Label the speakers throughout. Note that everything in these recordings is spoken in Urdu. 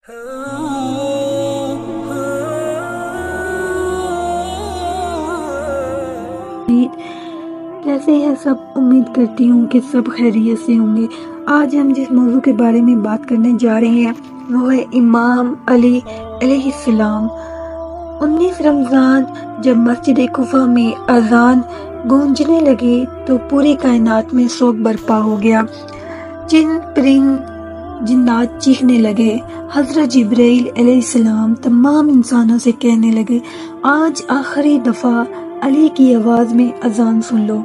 Speaker 1: کیسے ہیں سب؟ امید کرتی ہوں کہ سب خیریت سے ہوں گے۔ آج ہم جس موضوع کے بارے میں بات کرنے جا رہے ہیں وہ ہے امام علی علیہ السلام۔ 19 رمضان جب مسجد کوفہ میں اذان گونجنے لگی تو پوری کائنات میں سوگ برپا ہو گیا۔ جن پرند جنات چیخنے لگے۔ حضرت جبرائیل علیہ السلام تمام انسانوں سے کہنے لگے، آج آخری دفعہ علی کی آواز میں اذان سن لو۔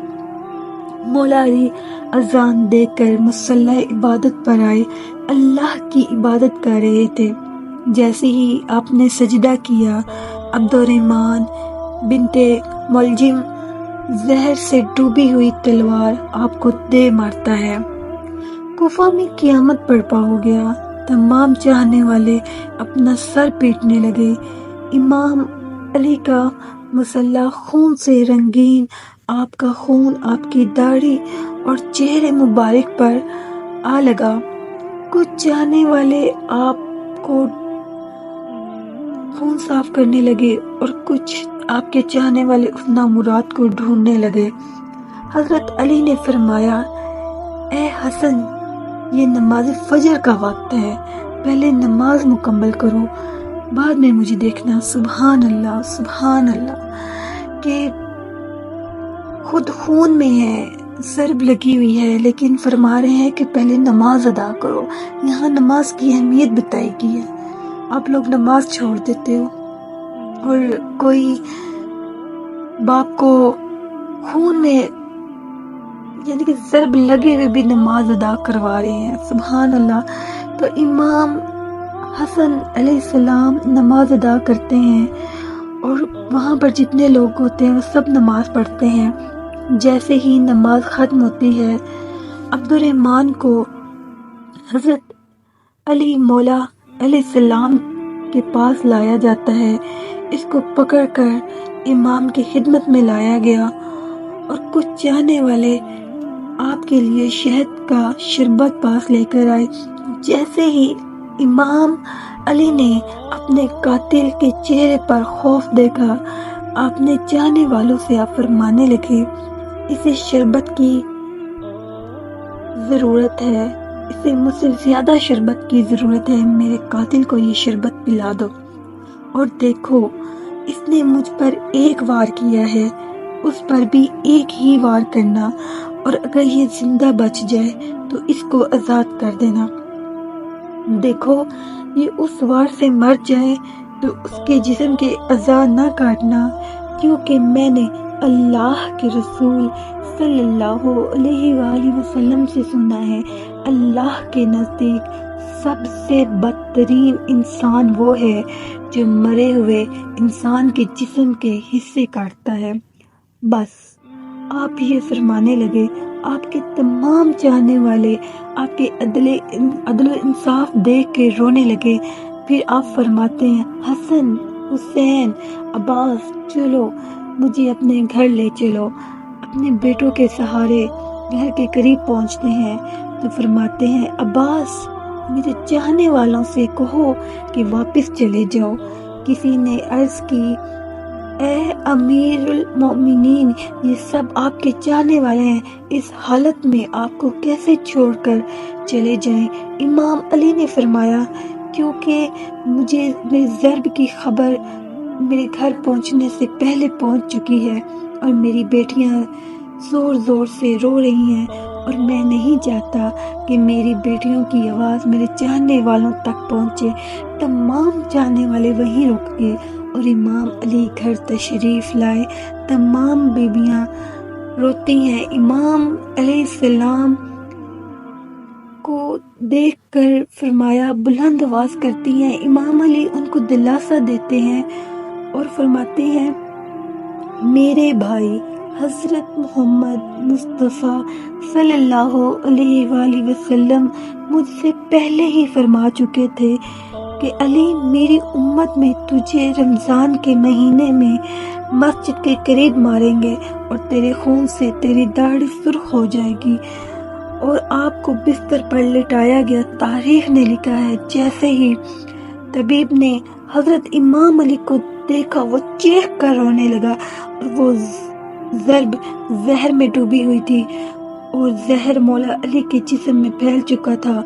Speaker 1: مولا علی اذان دیکھ کر مصلی عبادت پر آئے، اللہ کی عبادت کر رہے تھے۔ جیسے ہی آپ نے سجدہ کیا، عبد الرحمن بنت ملجم زہر سے ڈوبی ہوئی تلوار آپ کو دے مارتا ہے۔ کوفہ میں قیامت برپا ہو گیا۔ تمام چاہنے والے اپنا سر پیٹنے لگے۔ امام علی کا مصلی خون سے رنگین، آپ کا خون آپ کی داڑھی اور چہرے مبارک پر آ لگا۔ کچھ چاہنے والے آپ کو خون صاف کرنے لگے اور کچھ آپ کے چاہنے والے اس نامراد کو ڈھونڈنے لگے۔ حضرت علی نے فرمایا، اے حسن، یہ نماز فجر کا وقت ہے، پہلے نماز مکمل کرو، بعد میں مجھے دیکھنا۔ سبحان اللہ، سبحان اللہ، کہ خود خون میں ہے، ضرب لگی ہوئی ہے، لیکن فرما رہے ہیں کہ پہلے نماز ادا کرو۔ یہاں نماز کی اہمیت بتائی گئی ہے۔ آپ لوگ نماز چھوڑ دیتے ہو اور کوئی باپ کو خون میں یعنی کہ ضرب لگے ہوئے بھی نماز ادا کروا رہے ہیں۔ سبحان اللہ۔ تو امام حسن علیہ السلام نماز ادا کرتے ہیں اور وہاں پر جتنے لوگ ہوتے ہیں وہ سب نماز پڑھتے ہیں۔ جیسے ہی نماز ختم ہوتی ہے، عبد الرحمن کو حضرت علی مولا علیہ السلام کے پاس لایا جاتا ہے۔ اس کو پکڑ کر امام کی خدمت میں لایا گیا اور کچھ چاہنے والے آپ کے لیے شہد کا شربت پاس لے کر آئے۔ جیسے ہی امام علی نے اپنے قاتل کے چہرے پر خوف دیکھا، آپ نے چاہنے والوں سے آپ فرمانے لگے، اسے شربت کی ضرورت ہے، اسے مجھ سے زیادہ شربت کی ضرورت ہے، میرے قاتل کو یہ شربت پلا دو۔ اور دیکھو، اس نے مجھ پر ایک وار کیا ہے، اس پر بھی ایک ہی وار کرنا، اور اگر یہ زندہ بچ جائے تو اس کو آزاد کر دینا۔ دیکھو، یہ اس وار سے مر جائے تو اس کے جسم کے اعضاء نہ کاٹنا، کیونکہ میں نے اللہ کے رسول صلی اللہ علیہ وآلہ وسلم سے سنا ہے، اللہ کے نزدیک سب سے بدترین انسان وہ ہے جو مرے ہوئے انسان کے جسم کے حصے کاٹتا ہے۔ بس آپ یہ فرمانے لگے، آپ کے تمام چاہنے والے آپ کے عدل و انصاف دیکھ کے رونے لگے۔ پھر آپ فرماتے ہیں، حسن، حسین، عباس، چلو مجھے اپنے گھر لے چلو۔ اپنے بیٹوں کے سہارے گھر کے قریب پہنچتے ہیں تو فرماتے ہیں، عباس، میرے چاہنے والوں سے کہو کہ واپس چلے جاؤ۔ کسی نے عرض کی، اے امیر المومنین، یہ سب آپ کے چاہنے والے ہیں، اس حالت میں آپ کو کیسے چھوڑ کر چلے جائیں؟ امام علی نے فرمایا، کیونکہ مجھے میری ضرب کی خبر میرے گھر پہنچنے سے پہلے پہنچ چکی ہے اور میری بیٹیاں زور زور سے رو رہی ہیں، اور میں نہیں چاہتا کہ میری بیٹیوں کی آواز میرے چاہنے والوں تک پہنچے۔ تمام چاہنے والے وہیں رک گئے اور امام علی گھر تشریف لائے۔ تمام بیویاں روتی ہیں۔ امام علیہ السلام کو دیکھ کر فرمایا، بلند آواز کرتی ہیں۔ امام علی ان کو دلاسا دیتے ہیں اور فرماتے ہیں، میرے بھائی حضرت محمد مصطفیٰ صلی اللہ علیہ وآلہ وسلم مجھ سے پہلے ہی فرما چکے تھے کہ علی، میری امت میں تجھے رمضان کے مہینے میں مسجد کے قریب ماریں گے اور تیرے خون سے تیری داڑھی سرخ ہو جائے گی۔ اور آپ کو بستر پر لٹایا گیا۔ تاریخ نے لکھا ہے، جیسے ہی طبیب نے حضرت امام علی کو دیکھا، وہ چیخ کر رونے لگا، اور وہ ضرب زہر میں ڈوبی ہوئی تھی اور زہر مولا علی کے جسم میں پھیل چکا تھا۔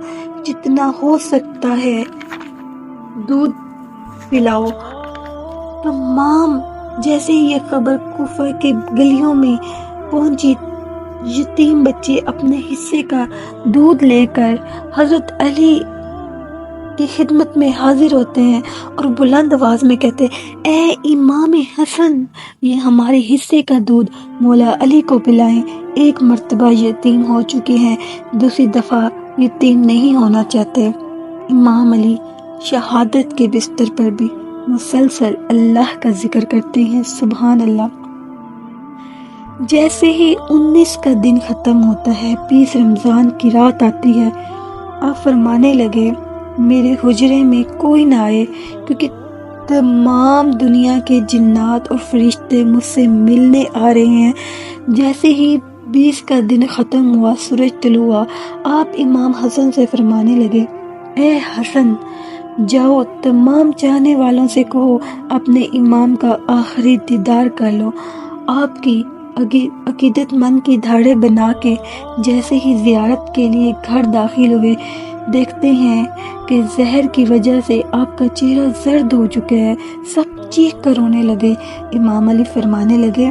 Speaker 1: جتنا ہو سکتا ہے دودھ پلاؤ۔ تمام جیسے ہی یہ خبر کوفہ کے گلیوں میں پہنچی، یتیم بچے اپنے حصے کا دودھ لے کر حضرت علی کی خدمت میں حاضر ہوتے ہیں اور بلند آواز میں کہتے ہیں، اے امام حسن، یہ ہمارے حصے کا دودھ مولا علی کو پلائیں۔ ایک مرتبہ یتیم ہو چکے ہیں، دوسری دفعہ یتیم نہیں ہونا چاہتے۔ امام علی شہادت کے بستر پر بھی مسلسل اللہ کا ذکر کرتے ہیں، سبحان اللہ۔ جیسے ہی 19 کا دن ختم ہوتا ہے، 20 رمضان کی رات آتی ہے، آپ فرمانے لگے، میرے حجرے میں کوئی نہ آئے، کیونکہ تمام دنیا کے جنات اور فرشتے مجھ سے ملنے آ رہے ہیں۔ جیسے ہی 20 کا دن ختم ہوا، سورج طلوع ہوا، آپ امام حسن سے فرمانے لگے، اے حسن، جاؤ تمام چاہنے والوں سے کہو اپنے امام کا آخری دیدار کر لو۔ آپ کی عقیدت مند کی دھاڑے بنا کے جیسے ہی زیارت کے لیے گھر داخل ہوئے، دیکھتے ہیں کہ زہر کی وجہ سے آپ کا چہرہ زرد ہو چکا ہے۔ سب چیخ کر رونے لگے۔ امام علی فرمانے لگے،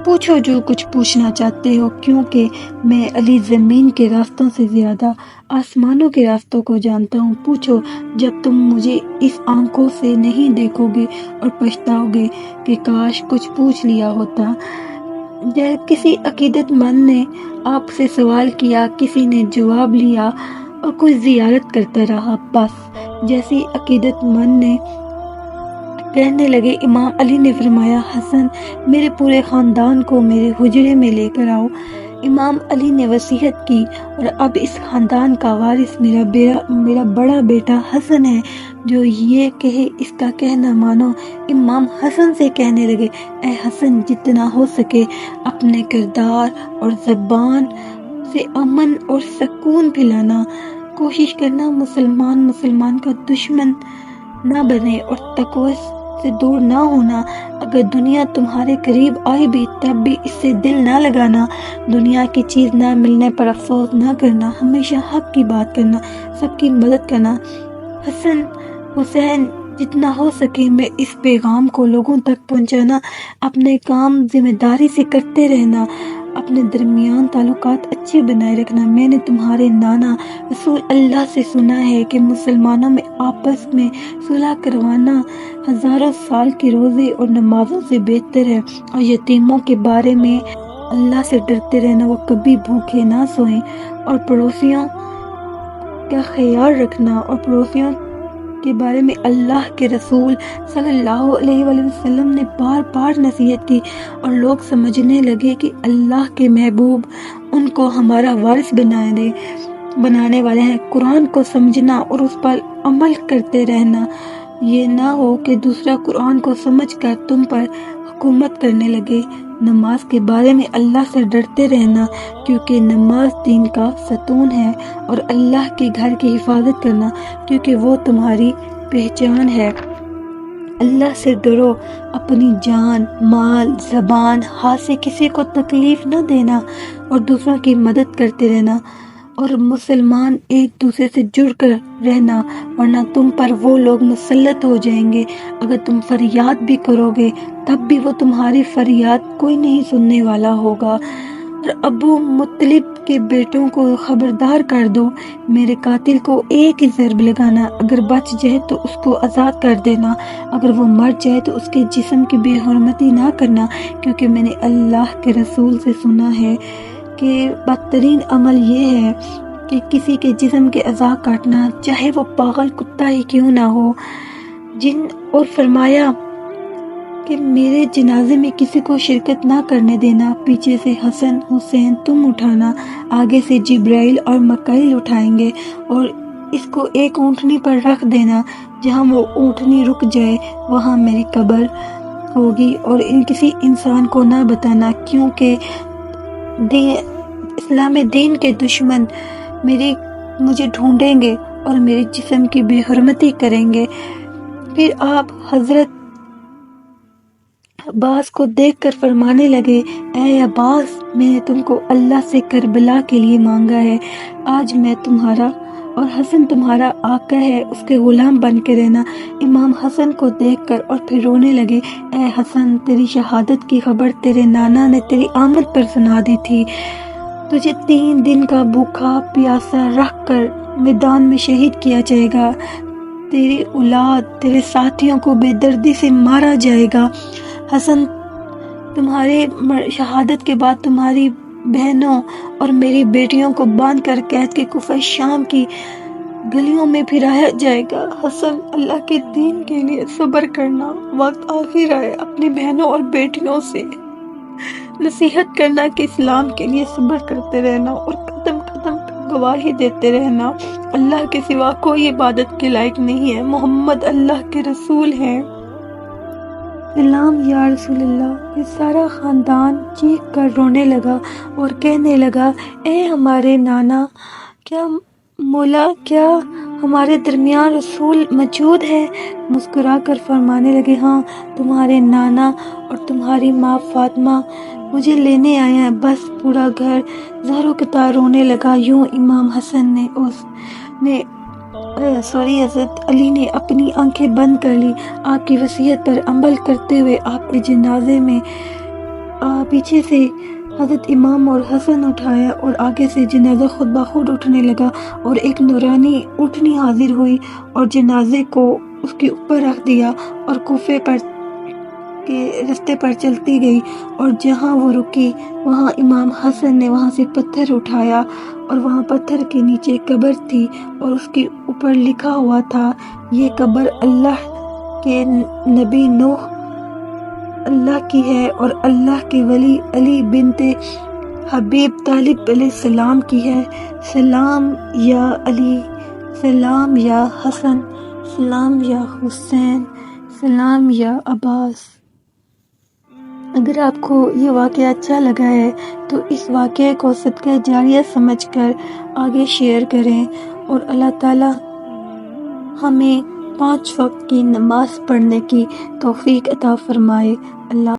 Speaker 1: پوچھو جو کچھ پوچھنا چاہتے ہو، کیونکہ میں علی زمین کے راستوں سے زیادہ آسمانوں کے راستوں کو جانتا ہوں۔ پوچھو، جب تم مجھے اس آنکھوں سے نہیں دیکھو گے اور پچھتاؤ گے کہ کاش کچھ پوچھ لیا ہوتا۔ کسی عقیدت مند نے آپ سے سوال کیا، کسی نے جواب لیا اور کوئی زیارت کرتا رہا، بس جیسی عقیدت مند نے کہنے لگے۔ امام علی نے فرمایا، حسن، میرے پورے خاندان کو میرے حجرے میں لے کر آؤ۔ امام علی نے وصیت کی، اور اب اس خاندان کا وارث میرا بڑا بیٹا حسن ہے، جو یہ کہے اس کا کہنا مانو۔ امام حسن سے کہنے لگے، اے حسن، جتنا ہو سکے اپنے کردار اور زبان سے امن اور سکون پھیلانا، کوشش کرنا مسلمان کا دشمن نہ بنے اور تقوی سے دور نہ ہونا۔ اگر دنیا تمہارے قریب آئے بھی تب بھی اس سے دل نہ لگانا، دنیا کی چیز نہ ملنے پر افسوس نہ کرنا، ہمیشہ حق کی بات کرنا، سب کی مدد کرنا۔ حسین، جتنا ہو سکے میں اس پیغام کو لوگوں تک پہنچانا، اپنے کام ذمہ داری سے کرتے رہنا، اپنے درمیان تعلقات اچھے بنائے رکھنا۔ میں نے تمہارے نانا رسول اللہ سے سنا ہے کہ مسلمانوں میں آپس میں صلح کروانا ہزاروں سال کے روزے اور نمازوں سے بہتر ہے، اور یتیموں کے بارے میں اللہ سے ڈرتے رہنا، وہ کبھی بھوکے نہ سوئیں، اور پڑوسیوں کا خیال رکھنا، اور پڑوسیوں کے بارے میں اللہ کے رسول صلی اللہ علیہ وآلہ وسلم نے بار بار نصیحت کی، اور لوگ سمجھنے لگے کہ اللہ کے محبوب ان کو ہمارا وارث بنانے والے ہیں۔ قرآن کو سمجھنا اور اس پر عمل کرتے رہنا، یہ نہ ہو کہ دوسرا قرآن کو سمجھ کر تم پر حکومت کرنے لگے۔ نماز کے بارے میں اللہ سے ڈرتے رہنا، کیونکہ نماز دین کا ستون ہے، اور اللہ کے گھر کی حفاظت کرنا، کیونکہ وہ تمہاری پہچان ہے۔ اللہ سے ڈرو، اپنی جان، مال، زبان، ہاتھ سے کسی کو تکلیف نہ دینا، اور دوسروں کی مدد کرتے رہنا، اور مسلمان ایک دوسرے سے جڑ کر رہنا، ورنہ تم پر وہ لوگ مسلط ہو جائیں گے۔ اگر تم فریاد بھی کرو گے تب بھی وہ تمہاری فریاد کوئی نہیں سننے والا ہوگا۔ اور ابو مطلب کے بیٹوں کو خبردار کر دو، میرے قاتل کو ایک ہی ضرب لگانا، اگر بچ جائے تو اس کو آزاد کر دینا، اگر وہ مر جائے تو اس کے جسم کی بے حرمتی نہ کرنا، کیونکہ میں نے اللہ کے رسول سے سنا ہے کہ بدترین عمل یہ ہے کہ کسی کے جسم کے اعضاء کاٹنا، چاہے وہ پاگل کتا ہی کیوں نہ ہو۔ اور فرمایا کہ میرے جنازے میں کسی کو شرکت نہ کرنے دینا، پیچھے سے حسن حسین تم اٹھانا، آگے سے جبرائیل اور مکائیل اٹھائیں گے، اور اس کو ایک اونٹنی پر رکھ دینا، جہاں وہ اونٹنی رک جائے وہاں میری قبر ہوگی، اور کسی انسان کو نہ بتانا، کیونکہ اسلام دین کے دشمن مجھے ڈھونڈیں گے اور میرے جسم کی بے حرمتی کریں گے۔ پھر آپ حضرت عباس کو دیکھ کر فرمانے لگے، اے عباس، میں نے تم کو اللہ سے کربلا کے لیے مانگا ہے، آج میں تمہارا اور حسن تمہارا آقا ہے، اس کے غلام بن کے رہنا۔ امام حسن کو دیکھ کر اور پھر رونے لگے، اے حسن، تیری شہادت کی خبر تیرے نانا نے تیری آمد پر سنا دی تھی، تجھے 3 دن کا بھوکا پیاسا رکھ کر میدان میں شہید کیا جائے گا، تیری اولاد تیرے ساتھیوں کو بے دردی سے مارا جائے گا۔ حسن، تمہارے شہادت کے بعد تمہاری بہنوں اور میری بیٹیوں کو باندھ کر قید کے کوفہ شام کی گلیوں میں پھرایا جائے گا۔ حسن، اللہ کے دین کے لیے صبر کرنا، وقت آخر آئے، اپنی بہنوں اور بیٹیوں سے نصیحت کرنا کہ اسلام کے لیے صبر کرتے رہنا اور قدم قدم پر گواہی دیتے رہنا، اللہ کے سوا کوئی عبادت کے لائق نہیں ہے، محمد اللہ کے رسول ہیں۔ سلام یا رسول اللہ۔ یہ سارا خاندان چیخ کر رونے لگا اور کہنے لگا، اے ہمارے نانا، کیا مولا، کیا ہمارے درمیان رسول موجود ہے؟ مسکرا کر فرمانے لگے، ہاں، تمہارے نانا اور تمہاری ماں فاطمہ مجھے لینے آئے ہیں۔ بس پورا گھر زاروں کی طرح رونے لگا۔ یوں امام حسن نے حضرت علی نے اپنی آنکھیں بند کر لی، آپ کی وصیت پر عمل کرتے ہوئے آپ کے جنازے میں پیچھے سے حضرت امام اور حسن اٹھایا اور آگے سے جنازہ خود بخود اٹھنے لگا، اور ایک نورانی اٹھنی حاضر ہوئی اور جنازے کو اس کے اوپر رکھ دیا اور کوفے پر کے رستے پر چلتی گئی، اور جہاں وہ رکی وہاں امام حسن نے وہاں سے پتھر اٹھایا، اور وہاں پتھر کے نیچے قبر تھی اور اس کے اوپر لکھا ہوا تھا، یہ قبر اللہ کے نبی نوح اللہ کی ہے اور اللہ کے ولی علی بنت حبیب طالب علیہ السلام کی ہے۔ سلام یا علی، سلام یا حسن، سلام یا حسین، سلام یا عباس۔ اگر آپ کو یہ واقعہ اچھا لگا ہے تو اس واقعے کو صدقہ جاریہ سمجھ کر آگے شیئر کریں، اور اللہ تعالی ہمیں 5 وقت کی نماز پڑھنے کی توفیق عطا فرمائے۔ اللہ